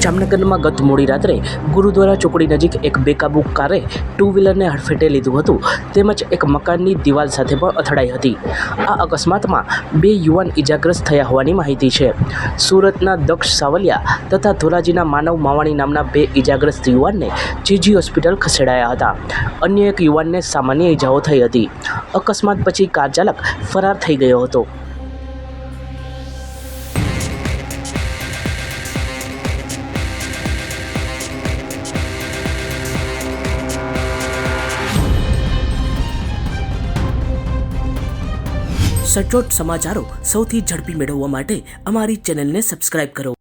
જામનગરમાં ગત મોડી રાત્રે ગુરુદ્વારા ચોકડી નજીક એક બેકાબૂ કારે ટુ વ્હીલરને હડફેટે લીધું હતું તેમજ એક મકાનની દિવાલ સાથે પણ અથડાઈ હતી। આ અકસ્માતમાં 2 યુવાન ઇજાગ્રસ્ત થયા હોવાની માહિતી છે। સુરતના દક્ષ સાવલિયા તથા ધોરાજીના માનવ માવાણી નામના 2 ઇજાગ્રસ્ત યુવાનને જીજી હોસ્પિટલ ખસેડાયા હતા। અન્ય એક યુવાનને સામાન્ય ઇજાઓ થઈ હતી। અકસ્માત પછી કાર ચાલક ફરાર થઈ ગયો હતો। સચોટ સમાચારો સૌથી ઝડપી મેળવવા માટે અમારી ચેનલને સબસ્ક્રાઇબ કરો।